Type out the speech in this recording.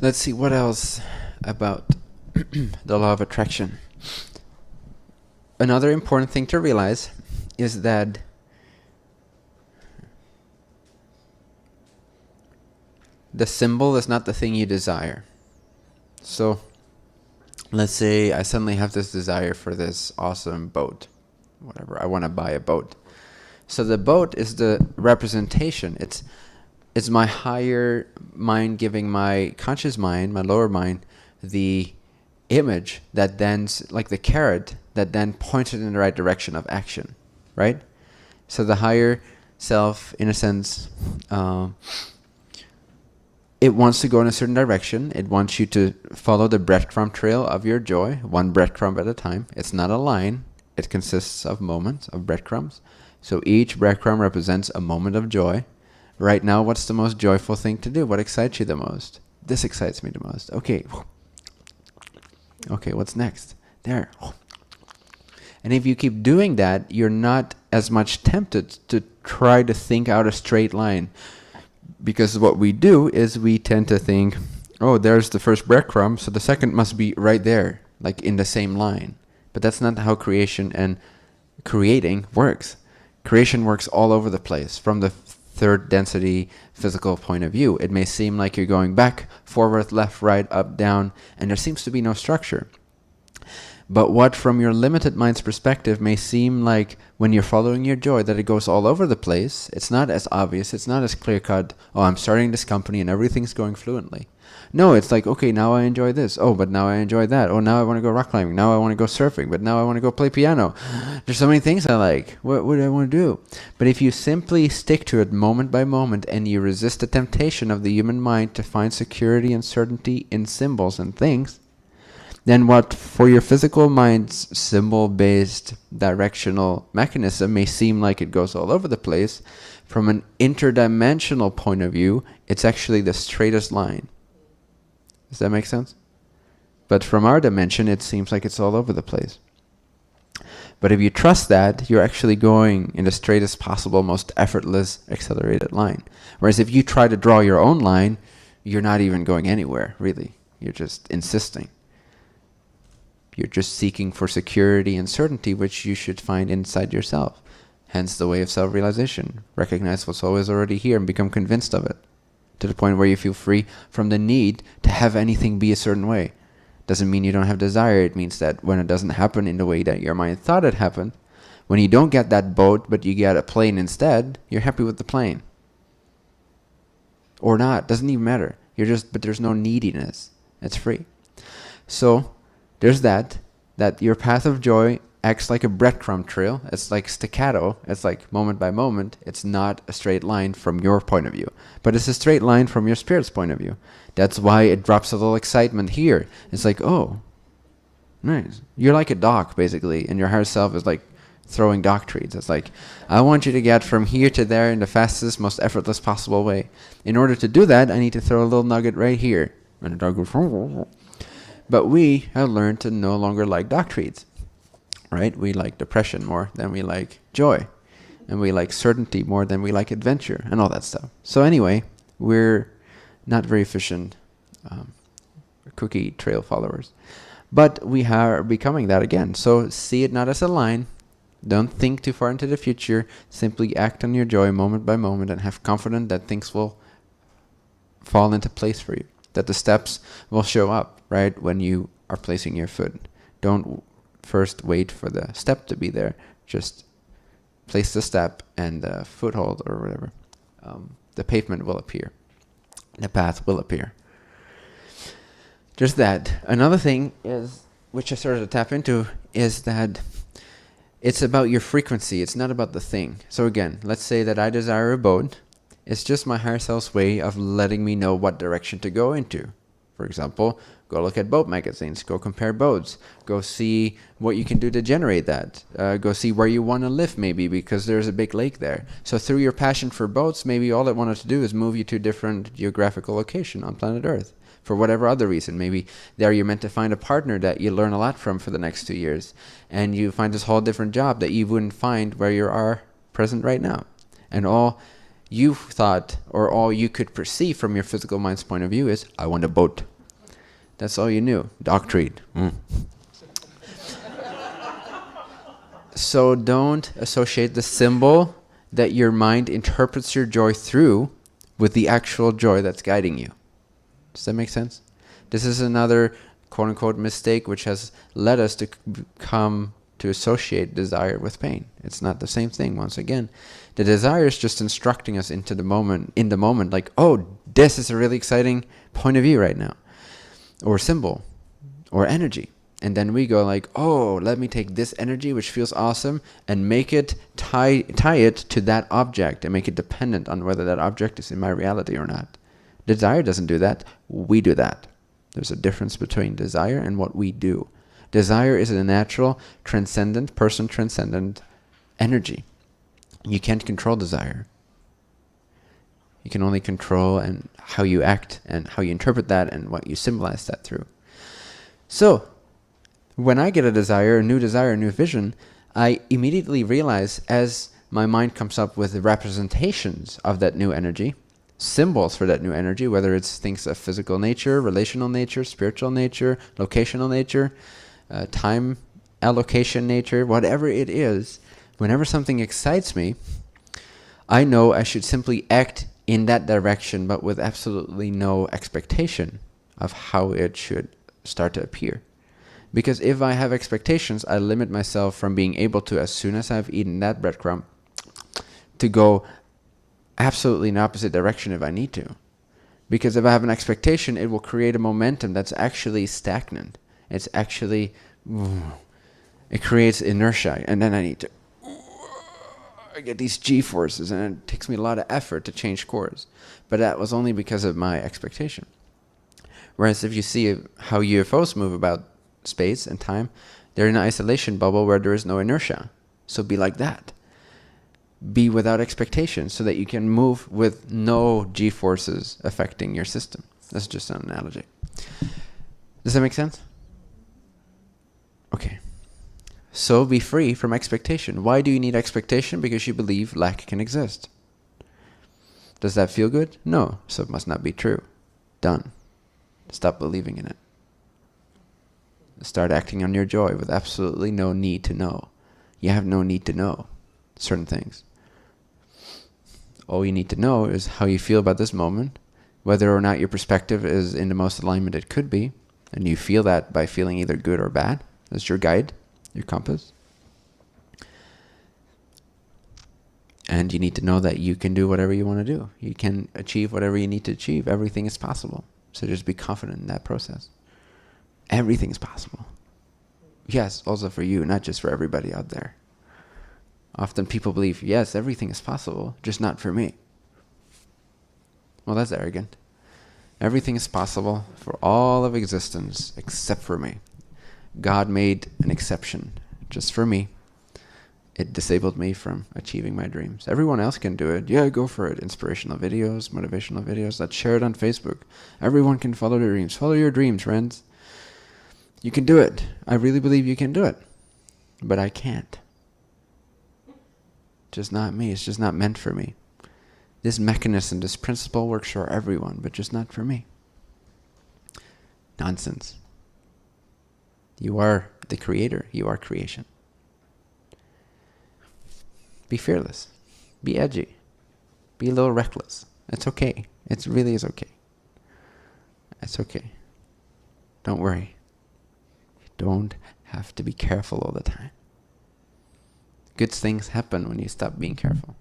Let's see what else about the law of attraction. Another important thing to realize is that the symbol is not the thing you desire. So let's say I suddenly have this desire for this awesome boat. Whatever, I want to buy a boat. So the boat is the representation. It's my higher mind giving my conscious mind, my lower mind, the image that then, like the carrot, that then pointed in the right direction of action, right? So the higher self, in a sense, it wants to go in a certain direction. It wants you to follow the breadcrumb trail of your joy, one breadcrumb at a time. It's not a line. It consists of moments, of breadcrumbs. So each breadcrumb represents a moment of joy. Right now, what's the most joyful thing to do? What excites you the most? This excites me the most. Okay. Okay, what's next? There. And if you keep doing that, you're not as much tempted to try to think out a straight line. Because what we do is we tend to think, oh, there's the first breadcrumb, so the second must be right there, like in the same line. But that's not how creation and creating works. Creation works all over the place. From the third density physical point of view, it may seem like you're going back, forward, left, right, up, down, and there seems to be no structure. But what from your limited mind's perspective may seem like when you're following your joy that it goes all over the place, it's not as obvious, it's not as clear-cut, oh, I'm starting this company and everything's going fluently. No, it's like, okay, now I enjoy this. Oh, but now I enjoy that. Oh, now I want to go rock climbing. Now I want to go surfing. But now I want to go play piano. There's so many things I like. What do I want to do? But if you simply stick to it moment by moment and you resist the temptation of the human mind to find security and certainty in symbols and things, then what for your physical mind's symbol-based directional mechanism may seem like it goes all over the place, from an interdimensional point of view, it's actually the straightest line. Does that make sense? But from our dimension, it seems like it's all over the place. But if you trust that, you're actually going in the straightest possible, most effortless, accelerated line. Whereas if you try to draw your own line, you're not even going anywhere, really. You're just insisting. You're just seeking for security and certainty, which you should find inside yourself. Hence the way of self-realization. Recognize what's always already here and become convinced of it, to the point where you feel free from the need to have anything be a certain way. Doesn't mean you don't have desire. It means that when it doesn't happen in the way that your mind thought it happened, when you don't get that boat but you get a plane instead, you're happy with the plane. Or not. Doesn't even matter. But there's no neediness. It's free. So there's that your path of joy acts like a breadcrumb trail. It's like staccato. It's like moment by moment. It's not a straight line from your point of view, but it's a straight line from your spirit's point of view. That's why it drops a little excitement here. It's like, oh, nice. You're like a dock, basically, and your higher self is like throwing dock treats. It's like, I want you to get from here to there in the fastest, most effortless possible way. In order to do that, I need to throw a little nugget right here. And the dog goes, but we have learned to no longer like dock treats. Right? We like depression more than we like joy. And we like certainty more than we like adventure and all that stuff. So anyway, we're not very efficient cookie trail followers. But we are becoming that again. So see it not as a line. Don't think too far into the future. Simply act on your joy moment by moment and have confidence that things will fall into place for you. That the steps will show up, right, when you are placing your foot. Don't first wait for the step to be there. Just place the step and the foothold or whatever. The pavement will appear. The path will appear. There's that. Another thing is, which I started to tap into, is that it's about your frequency. It's not about the thing. So again, let's say that I desire a boat. It's just my higher self's way of letting me know what direction to go into. For example, go look at boat magazines, go compare boats, go see what you can do to generate that, go see where you want to live maybe because there's a big lake there. So through your passion for boats, maybe all it wanted to do is move you to a different geographical location on planet Earth. For whatever other reason, maybe there you're meant to find a partner that you learn a lot from for the next 2 years, and you find this whole different job that you wouldn't find where you are present right now. And all you thought or all you could perceive from your physical mind's point of view is, I want a boat. That's all you knew. Doctrine. So don't associate the symbol that your mind interprets your joy through with the actual joy that's guiding you. Does that make sense? This is another quote-unquote mistake which has led us to come to associate desire with pain. It's not the same thing, once again. The desire is just instructing us into the moment, in the moment, like, oh, this is a really exciting point of view right now, or symbol, or energy. And then we go like, oh, let me take this energy, which feels awesome, and make it, tie it to that object, and make it dependent on whether that object is in my reality or not. Desire doesn't do that. We do that. There's a difference between desire and what we do. Desire is a natural, transcendent, person-transcendent energy. You can't control desire. You can only control and how you act and how you interpret that and what you symbolize that through. So, when I get a desire, a new vision, I immediately realize as my mind comes up with representations of that new energy, symbols for that new energy, whether it's things of physical nature, relational nature, spiritual nature, locational nature, time allocation nature, whatever it is, whenever something excites me, I know I should simply act in that direction, but with absolutely no expectation of how it should start to appear. Because if I have expectations, I limit myself from being able to, as soon as I've eaten that breadcrumb, to go absolutely in the opposite direction if I need to. Because if I have an expectation, it will create a momentum that's actually stagnant. It's actually, it creates inertia, and then I need to, I get these G-forces, and it takes me a lot of effort to change course. But that was only because of my expectation. Whereas if you see how UFOs move about space and time, they're in an isolation bubble where there is no inertia. So be like that. Be without expectation so that you can move with no G-forces affecting your system. That's just an analogy. Does that make sense? Okay. So be free from expectation. Why do you need expectation? Because you believe lack can exist. Does that feel good? No. So it must not be true. Done. Stop believing in it. Start acting on your joy with absolutely no need to know. You have no need to know certain things. All you need to know is how you feel about this moment, whether or not your perspective is in the most alignment it could be, and you feel that by feeling either good or bad. That's your guide, your compass. And you need to know that you can do whatever you want to do. You can achieve whatever you need to achieve. Everything is possible. So just be confident in that process. Everything is possible. Yes, also for you, not just for everybody out there. Often people believe, yes, everything is possible, just not for me. Well, that's arrogant. Everything is possible for all of existence except for me. God made an exception just for me. It disabled me from achieving my dreams. Everyone else can do it. Yeah, go for it. Inspirational videos, motivational videos. Let's share it on Facebook. Everyone can follow their dreams. Follow your dreams, friends. You can do it. I really believe you can do it. But I can't. Just not me. It's just not meant for me. This mechanism, this principle works for everyone, but just not for me. Nonsense. You are the creator. You are creation. Be fearless. Be edgy. Be a little reckless. It's okay. It really is okay. It's okay. Don't worry. You don't have to be careful all the time. Good things happen when you stop being careful.